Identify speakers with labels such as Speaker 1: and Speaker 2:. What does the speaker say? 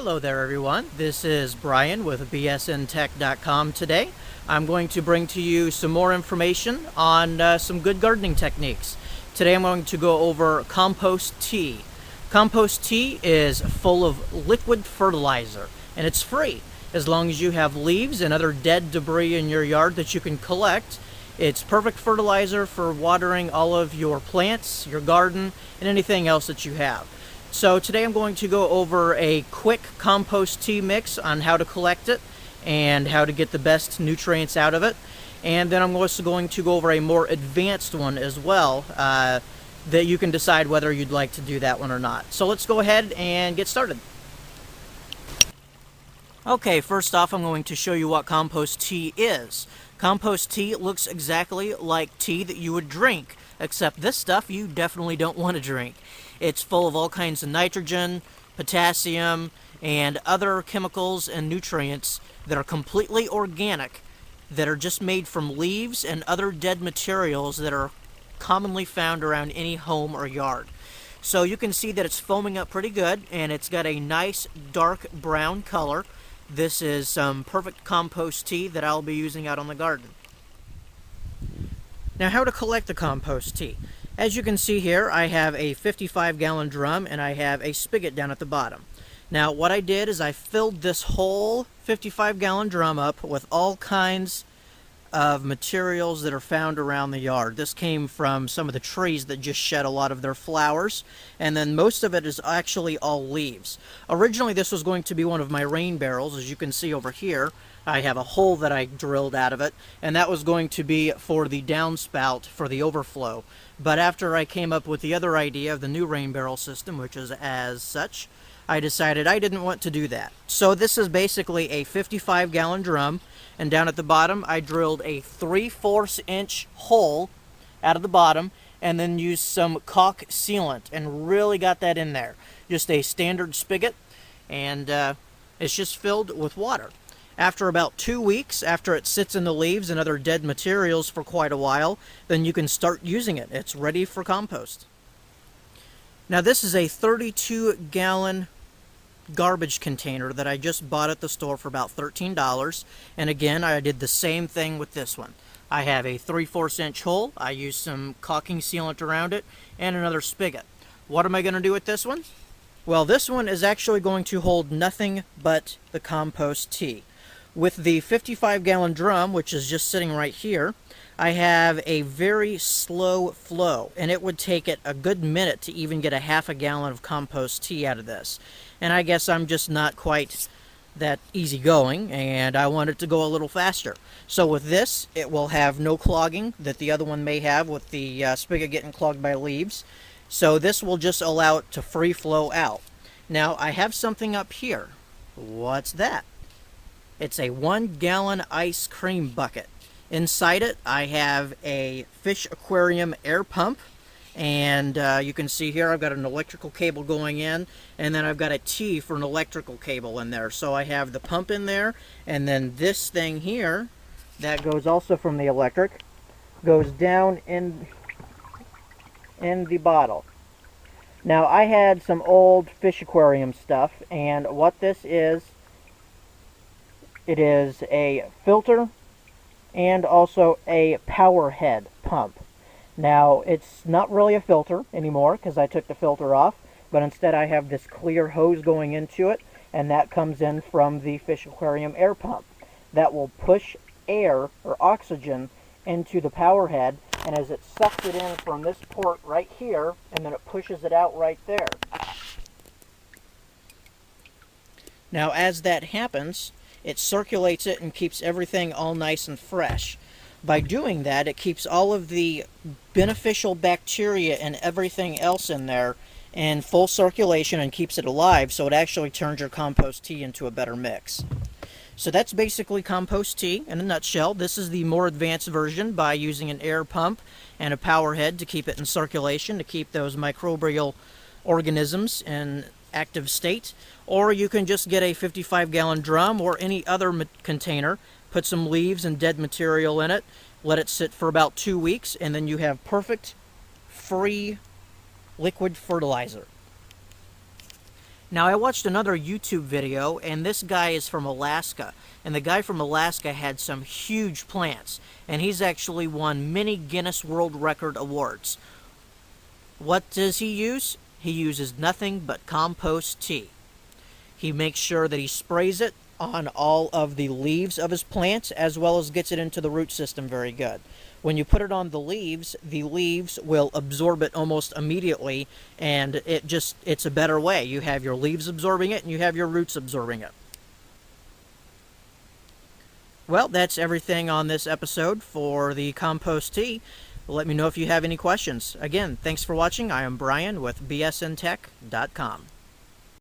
Speaker 1: Hello there everyone, this is Brian with bsntech.com. Today I'm going to bring to you some more information on some good gardening techniques. Today I'm going to go over compost tea. Compost tea is full of liquid fertilizer and it's free as long as you have leaves and other dead debris in your yard that you can collect. It's perfect fertilizer for watering all of your plants, your garden, and anything else that you have. So today I'm going to go over a quick compost tea mix on how to collect it and how to get the best nutrients out of it. And then I'm also going to go over a more advanced one as well that you can decide whether you'd like to do that one or not. So let's go ahead and get started. Okay, first off I'm going to show you what compost tea is. Compost tea looks exactly like tea that you would drink, except this stuff you definitely don't want to drink. It's full of all kinds of nitrogen, potassium, and other chemicals and nutrients that are completely organic, that are just made from leaves and other dead materials that are commonly found around any home or yard. So you can see that it's foaming up pretty good, and it's got a nice dark brown color. This is some perfect compost tea that I'll be using out on the garden. Now, how to collect the compost tea. As you can see here, I have a 55-gallon drum and I have a spigot down at the bottom. Now, what I did is I filled this whole 55-gallon drum up with all kinds of materials that are found around the yard. This came from some of the trees that just shed a lot of their flowers, and then most of it is actually all leaves. Originally, this was going to be one of my rain barrels. As you can see over here, I have a hole that I drilled out of it, and that was going to be for the downspout for the overflow. But after I came up with the other idea of the new rain barrel system, which is as such, I decided I didn't want to do that. So this is basically a 55-gallon drum, and down at the bottom I drilled a 3/4 inch hole out of the bottom and then used some caulk sealant and really got that in there. Just a standard spigot, and it's just filled with water. After about 2 weeks, after it sits in the leaves and other dead materials for quite a while, then you can start using it. It's ready for compost. Now this is a 32-gallon garbage container that I just bought at the store for about $13, and again I did the same thing with this one. I have a 3/4 inch hole, I used some caulking sealant around it, and another spigot. What am I going to do with this one? Well, this one is actually going to hold nothing but the compost tea. With the 55-gallon drum, which is just sitting right here, I have a very slow flow, and it would take it a good minute to even get a half a gallon of compost tea out of this. And I guess I'm just not quite that easygoing, and I want it to go a little faster. So with this, it will have no clogging that the other one may have with the spigot getting clogged by leaves. So this will just allow it to free flow out. Now, I have something up here. What's that? It's a 1-gallon ice cream bucket. Inside it, I have a fish aquarium air pump, and you can see here I've got an electrical cable going in, and then I've got a T for an electrical cable in there. So I have the pump in there, and then this thing here that goes also from the electric goes down in the bottle. Now, I had some old fish aquarium stuff, and what this is, it is a filter and also a power head pump. Now, it's not really a filter anymore because I took the filter off, but instead I have this clear hose going into it, and that comes in from the fish aquarium air pump. That will push air or oxygen into the power head, and as it sucks it in from this port right here, and then it pushes it out right there. Now, as that happens, it circulates it and keeps everything all nice and fresh. By doing that, it keeps all of the beneficial bacteria and everything else in there in full circulation and keeps it alive, so it actually turns your compost tea into a better mix. So that's basically compost tea in a nutshell. This is the more advanced version by using an air pump and a power head to keep it in circulation, to keep those microbial organisms in active state. Or you can just get a 55-gallon drum or any other container, put some leaves and dead material in it, let it sit for about 2 weeks, and then you have perfect free liquid fertilizer. Now, I watched another YouTube video, and this guy is from Alaska. And the guy from Alaska had some huge plants, and he's actually won many Guinness World Record awards. What does he use? He uses nothing but compost tea. He makes sure that he sprays it on all of the leaves of his plants, as well as gets it into the root system very good. When you put it on the leaves will absorb it almost immediately, and it's a better way. You have your leaves absorbing it, and you have your roots absorbing it. Well, that's everything on this episode for the compost tea. Let me know if you have any questions. Again, thanks for watching. I am Brian with bsntech.com.